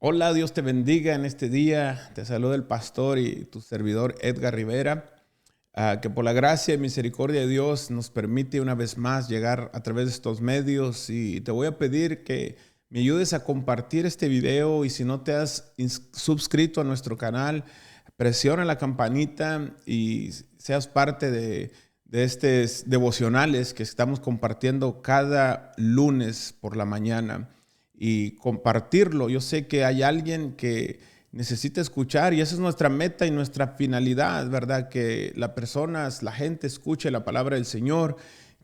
Hola, Dios te bendiga en este día. Te saluda el pastor y tu servidor Edgar Rivera. Que por la gracia y misericordia de Dios nos permite una vez más llegar a través de estos medios. Y te voy a pedir que me ayudes a compartir este video. Y si no te has suscrito a nuestro canal, presiona la campanita y seas parte de estos devocionales que estamos compartiendo cada lunes por la mañana y compartirlo. Yo sé que hay alguien que necesita escuchar y esa es nuestra meta y nuestra finalidad, ¿verdad? Que la gente escuche la palabra del Señor,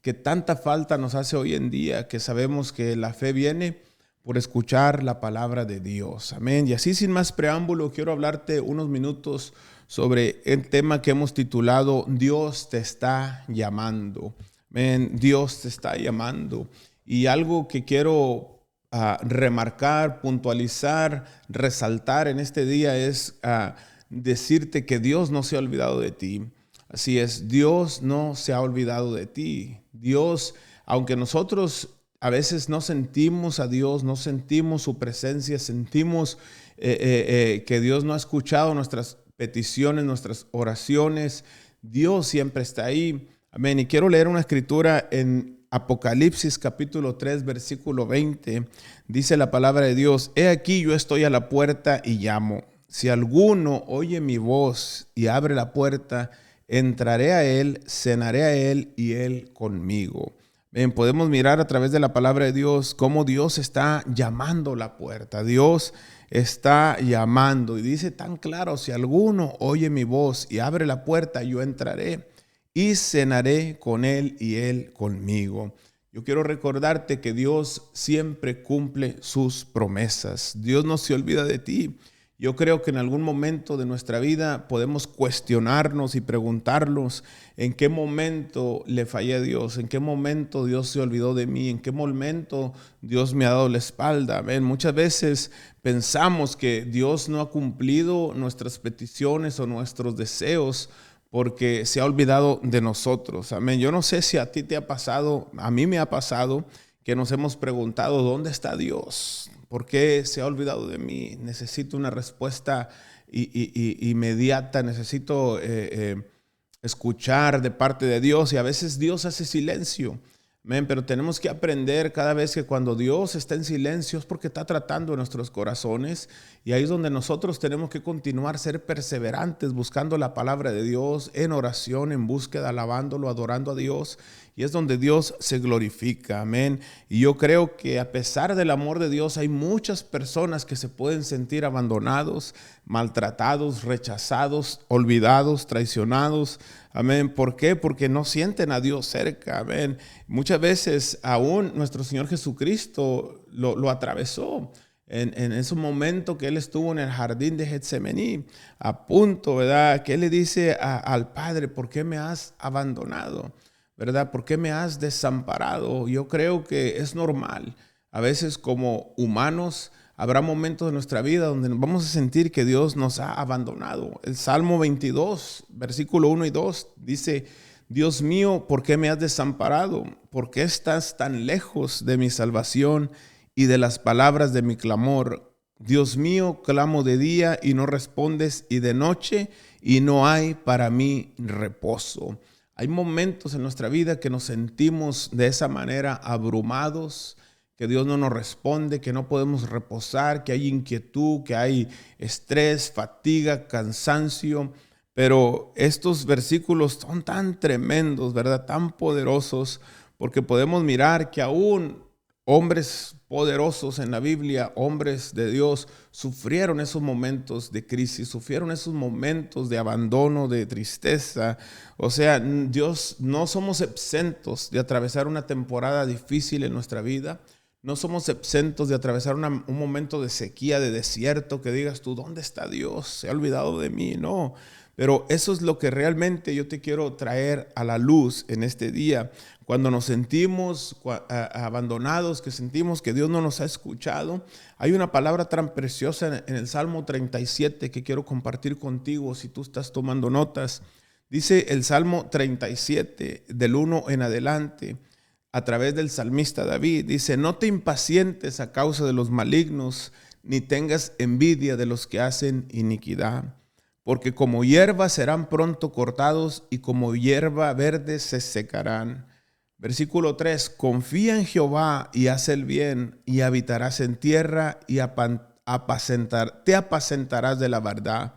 que tanta falta nos hace hoy en día, que sabemos que la fe viene por escuchar la palabra de Dios. Amén. Y así sin más preámbulo, quiero hablarte unos minutos sobre el tema que hemos titulado Dios te está llamando. Amén. Dios te está llamando. Y algo que quiero remarcar, puntualizar, resaltar en este día es decirte que Dios no se ha olvidado de ti. Así es, Dios no se ha olvidado de ti. Dios, aunque nosotros a veces no sentimos a Dios, no sentimos su presencia, sentimos que Dios no ha escuchado nuestras peticiones, nuestras oraciones, Dios siempre está ahí. Amén. Y quiero leer una escritura en Apocalipsis capítulo 3, versículo 20, dice la palabra de Dios: He aquí yo estoy a la puerta y llamo. Si alguno oye mi voz y abre la puerta, entraré a él, cenaré a él y él conmigo. Bien, podemos mirar a través de la palabra de Dios cómo Dios está llamando la puerta. Dios está llamando y dice tan claro: si alguno oye mi voz y abre la puerta, yo entraré y cenaré con él y él conmigo. Yo quiero recordarte que Dios siempre cumple sus promesas. Dios no se olvida de ti. Yo creo que en algún momento de nuestra vida podemos cuestionarnos y preguntarnos en qué momento le fallé a Dios, en qué momento Dios se olvidó de mí, en qué momento Dios me ha dado la espalda. Amén. Muchas veces pensamos que Dios no ha cumplido nuestras peticiones o nuestros deseos porque se ha olvidado de nosotros. Amén. Yo no sé si a ti te ha pasado, a mí me ha pasado, que nos hemos preguntado: ¿dónde está Dios? ¿Por qué se ha olvidado de mí? Necesito una respuesta inmediata, necesito escuchar de parte de Dios, y a veces Dios hace silencio. Amén. Pero tenemos que aprender cada vez que cuando Dios está en silencio es porque está tratando en nuestros corazones, y ahí es donde nosotros tenemos que continuar, ser perseverantes, buscando la palabra de Dios en oración, en búsqueda, alabándolo, adorando a Dios, y es donde Dios se glorifica. Amén. Y yo creo que a pesar del amor de Dios hay muchas personas que se pueden sentir abandonados, maltratados, rechazados, olvidados, traicionados. Amén. ¿Por qué? Porque no sienten a Dios cerca. Amén. Muchas veces aún nuestro Señor Jesucristo lo atravesó en ese momento que Él estuvo en el jardín de Getsemaní, a punto, ¿verdad? Que Él le dice al Padre: ¿por qué me has abandonado? ¿Verdad? ¿Por qué me has desamparado? Yo creo que es normal. A veces como humanos habrá momentos de nuestra vida donde nos vamos a sentir que Dios nos ha abandonado. El Salmo 22, versículo 1 y 2 dice: Dios mío, ¿por qué me has desamparado? ¿Por qué estás tan lejos de mi salvación y de las palabras de mi clamor? Dios mío, clamo de día y no respondes, y de noche y no hay para mí reposo. Hay momentos en nuestra vida que nos sentimos de esa manera, abrumados, que Dios no nos responde, que no podemos reposar, que hay inquietud, que hay estrés, fatiga, cansancio. Pero estos versículos son tan tremendos, ¿verdad? Tan poderosos, porque podemos mirar que aún hombres poderosos en la Biblia, hombres de Dios, sufrieron esos momentos de crisis, sufrieron esos momentos de abandono, de tristeza. O sea, Dios, no somos exentos de atravesar una temporada difícil en nuestra vida. No somos exentos de atravesar un momento de sequía, de desierto, que digas tú: ¿dónde está Dios? ¿Se ha olvidado de mí? No. Pero eso es lo que realmente yo te quiero traer a la luz en este día. Cuando nos sentimos abandonados, que sentimos que Dios no nos ha escuchado, hay una palabra tan preciosa en el Salmo 37 que quiero compartir contigo si tú estás tomando notas. Dice el Salmo 37, del 1 en adelante, a través del salmista David, dice: no te impacientes a causa de los malignos, ni tengas envidia de los que hacen iniquidad, porque como hierba serán pronto cortados y como hierba verde se secarán. Versículo 3, confía en Jehová y haz el bien y habitarás en tierra y te apacentarás de la verdad.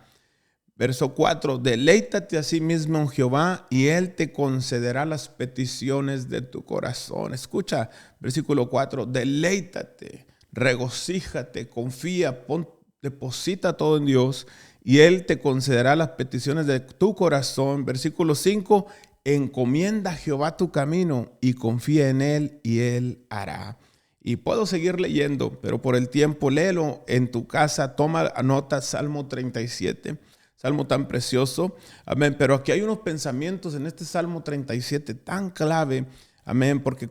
Verso 4, deleítate a sí mismo en Jehová y Él te concederá las peticiones de tu corazón. Escucha, versículo 4, deleítate, regocíjate, confía, deposita todo en Dios y Él te concederá las peticiones de tu corazón. Versículo 5, encomienda a Jehová tu camino y confía en Él y Él hará. Y puedo seguir leyendo, pero por el tiempo léelo en tu casa, toma nota, Salmo 37. Salmo tan precioso, amén, pero aquí hay unos pensamientos en este Salmo 37 tan clave, amén, porque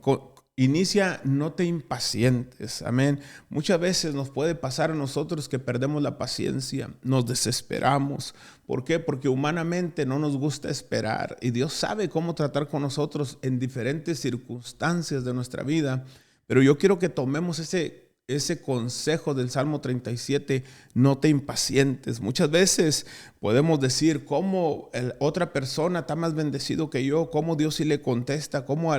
inicia, no te impacientes, amén. Muchas veces nos puede pasar a nosotros que perdemos la paciencia, nos desesperamos. ¿Por qué? Porque humanamente no nos gusta esperar y Dios sabe cómo tratar con nosotros en diferentes circunstancias de nuestra vida, pero yo quiero que tomemos ese consejo del Salmo 37, no te impacientes. Muchas veces podemos decir cómo otra persona está más bendecido que yo, cómo Dios sí le contesta, cómo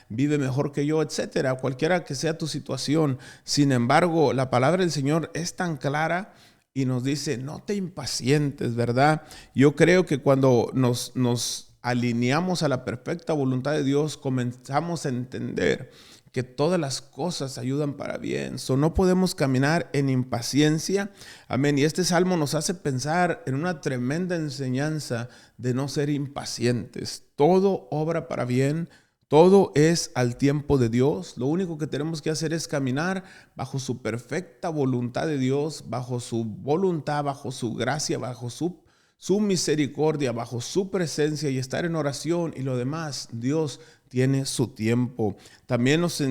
vive mejor que yo, etcétera, cualquiera que sea tu situación. Sin embargo, la palabra del Señor es tan clara y nos dice, no te impacientes, ¿verdad? Yo creo que cuando nos alineamos a la perfecta voluntad de Dios, comenzamos a entender que todas las cosas ayudan para bien. No podemos caminar en impaciencia. Amén. Y este salmo nos hace pensar en una tremenda enseñanza de no ser impacientes. Todo obra para bien. Todo es al tiempo de Dios. Lo único que tenemos que hacer es caminar bajo su perfecta voluntad de Dios, bajo su voluntad, bajo su gracia, bajo su misericordia, bajo su presencia y estar en oración y lo demás. Dios tiene su tiempo. También nos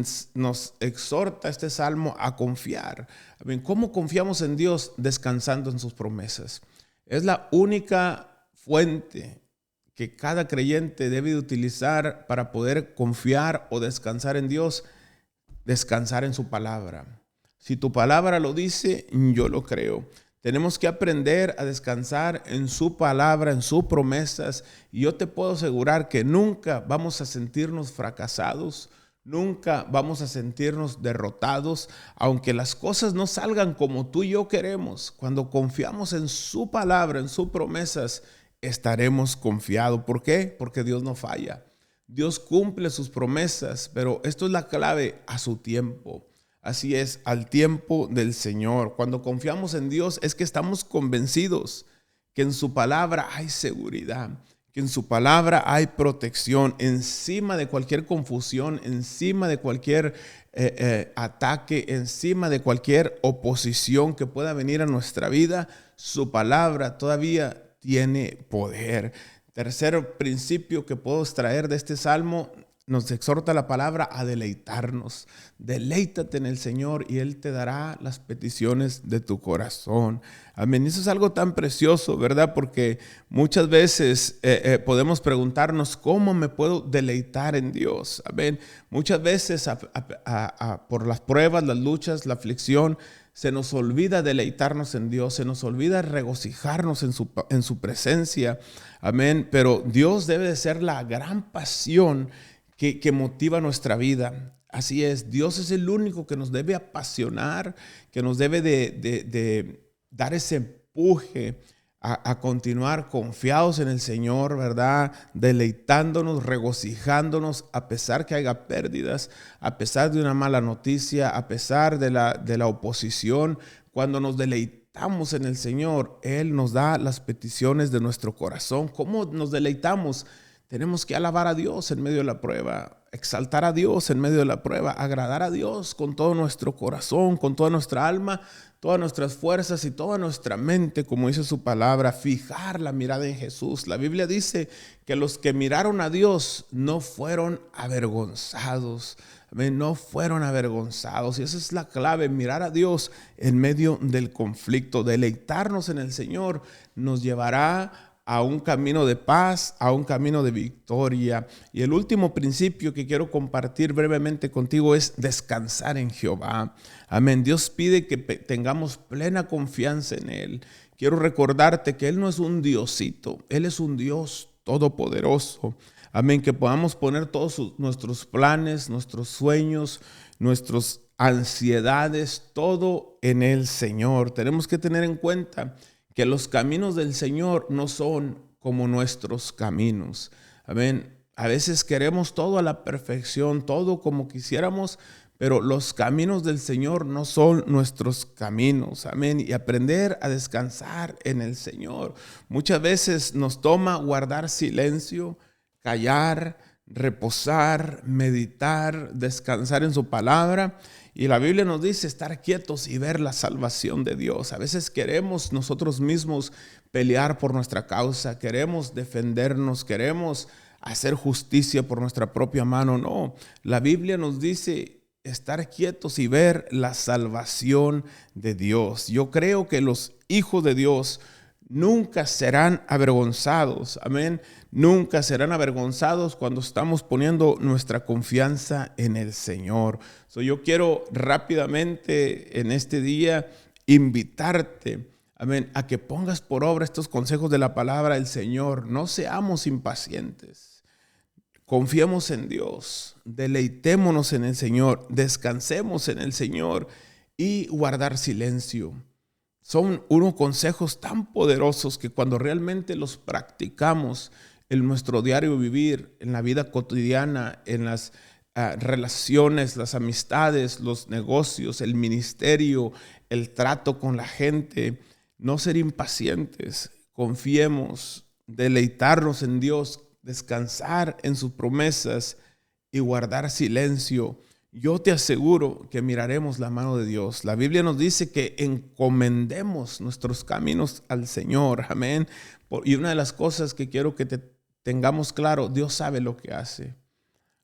exhorta este salmo a confiar. ¿Cómo confiamos en Dios? Descansando en sus promesas. Es la única fuente que cada creyente debe de utilizar para poder confiar o descansar en Dios. Descansar en su palabra. Si tu palabra lo dice, yo lo creo. Tenemos que aprender a descansar en su palabra, en sus promesas. Y yo te puedo asegurar que nunca vamos a sentirnos fracasados, nunca vamos a sentirnos derrotados, aunque las cosas no salgan como tú y yo queremos. Cuando confiamos en su palabra, en sus promesas, estaremos confiados. ¿Por qué? Porque Dios no falla. Dios cumple sus promesas, pero esto es la clave, a su tiempo. Así es, al tiempo del Señor. Cuando confiamos en Dios es que estamos convencidos que en su palabra hay seguridad, que en su palabra hay protección, encima de cualquier confusión, encima de cualquier ataque, encima de cualquier oposición que pueda venir a nuestra vida. Su palabra todavía tiene poder. Tercer principio que puedo extraer de este salmo, nos exhorta la palabra a deleitarnos. Deleítate en el Señor y Él te dará las peticiones de tu corazón. Amén. Eso es algo tan precioso, ¿verdad? Porque muchas veces podemos preguntarnos, ¿cómo me puedo deleitar en Dios? Amén. Muchas veces por las pruebas, las luchas, la aflicción, se nos olvida deleitarnos en Dios, se nos olvida regocijarnos en su presencia. Amén. Pero Dios debe de ser la gran pasión que motiva nuestra vida. Así es, Dios es el único que nos debe apasionar, que nos debe de dar ese empuje a continuar confiados en el Señor, ¿verdad? Deleitándonos, regocijándonos, a pesar que haya pérdidas, a pesar de una mala noticia, a pesar de la oposición. Cuando nos deleitamos en el Señor, Él nos da las peticiones de nuestro corazón. ¿Cómo nos deleitamos? Tenemos que alabar a Dios en medio de la prueba, exaltar a Dios en medio de la prueba, agradar a Dios con todo nuestro corazón, con toda nuestra alma, todas nuestras fuerzas y toda nuestra mente, como dice su palabra, fijar la mirada en Jesús. La Biblia dice que los que miraron a Dios no fueron avergonzados. No fueron avergonzados. Y esa es la clave, mirar a Dios en medio del conflicto. Deleitarnos en el Señor nos llevará a un camino de paz, a un camino de victoria. Y el último principio que quiero compartir brevemente contigo es descansar en Jehová. Amén. Dios pide que tengamos plena confianza en Él. Quiero recordarte que Él no es un diosito, Él es un Dios todopoderoso. Amén. Que podamos poner todos nuestros planes, nuestros sueños, nuestras ansiedades, todo en el Señor. Tenemos que tener en cuenta que los caminos del Señor no son como nuestros caminos. Amén. A veces queremos todo a la perfección, todo como quisiéramos, pero los caminos del Señor no son nuestros caminos. Amén. Y aprender a descansar en el Señor. Muchas veces nos toma guardar silencio, callar, reposar, meditar, descansar en su palabra. Y la Biblia nos dice estar quietos y ver la salvación de Dios. A veces queremos nosotros mismos pelear por nuestra causa, queremos defendernos, queremos hacer justicia por nuestra propia mano. No, la Biblia nos dice estar quietos y ver la salvación de Dios. Yo creo que los hijos de Dios nunca serán avergonzados. Amén. Nunca serán avergonzados cuando estamos poniendo nuestra confianza en el Señor. Yo quiero rápidamente en este día invitarte, amén, a que pongas por obra estos consejos de la palabra del Señor. No seamos impacientes. Confiemos en Dios. Deleitémonos en el Señor. Descansemos en el Señor y guardar silencio. Son unos consejos tan poderosos que cuando realmente los practicamos en nuestro diario vivir, en la vida cotidiana, en las relaciones, las amistades, los negocios, el ministerio, el trato con la gente, no ser impacientes, confiemos, deleitarnos en Dios, descansar en sus promesas y guardar silencio. Yo te aseguro que miraremos la mano de Dios. La Biblia nos dice que encomendemos nuestros caminos al Señor. Amén. Y una de las cosas que quiero que tengamos claro, Dios sabe lo que hace.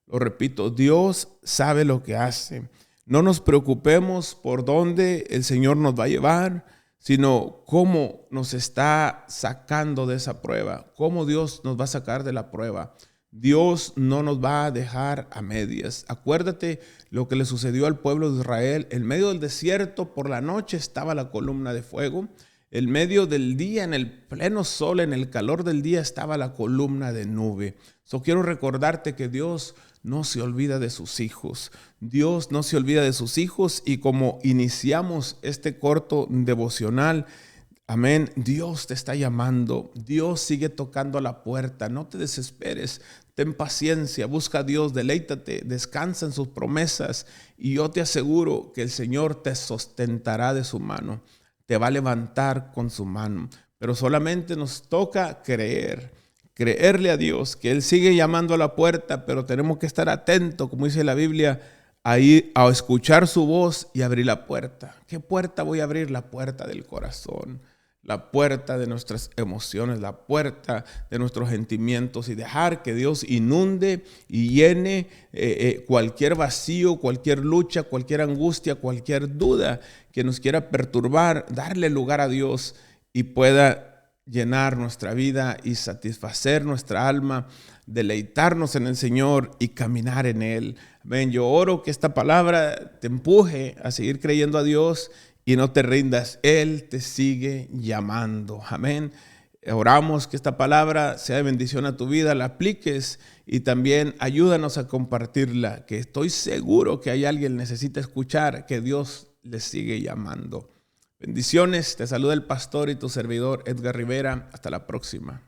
Lo repito, Dios sabe lo que hace. No nos preocupemos por dónde el Señor nos va a llevar, sino cómo nos está sacando de esa prueba, cómo Dios nos va a sacar de la prueba. Dios no nos va a dejar a medias. Acuérdate lo que le sucedió al pueblo de Israel. En medio del desierto, por la noche estaba la columna de fuego. En medio del día, en el pleno sol, en el calor del día, estaba la columna de nube. Quiero recordarte que Dios no se olvida de sus hijos. Dios no se olvida de sus hijos, y como iniciamos este corto devocional, amén, Dios te está llamando. Dios sigue tocando a la puerta. No te desesperes. Ten paciencia. Busca a Dios. Deleítate. Descansa en sus promesas. Y yo te aseguro que el Señor te sustentará de su mano. Te va a levantar con su mano. Pero solamente nos toca creer. Creerle a Dios que Él sigue llamando a la puerta, pero tenemos que estar atentos, como dice la Biblia, a ir a escuchar su voz y abrir la puerta. ¿Qué puerta voy a abrir? La puerta del corazón, la puerta de nuestras emociones, la puerta de nuestros sentimientos, y dejar que Dios inunde y llene cualquier vacío, cualquier lucha, cualquier angustia, cualquier duda que nos quiera perturbar, darle lugar a Dios y pueda llenar nuestra vida y satisfacer nuestra alma, deleitarnos en el Señor y caminar en Él. Amén. Yo oro que esta palabra te empuje a seguir creyendo a Dios y no te rindas. Él te sigue llamando. Amén. Oramos que esta palabra sea de bendición a tu vida, la apliques y también ayúdanos a compartirla, que estoy seguro que hay alguien que necesita escuchar que Dios le sigue llamando. Bendiciones, te saluda el pastor y tu servidor Edgar Rivera. Hasta la próxima.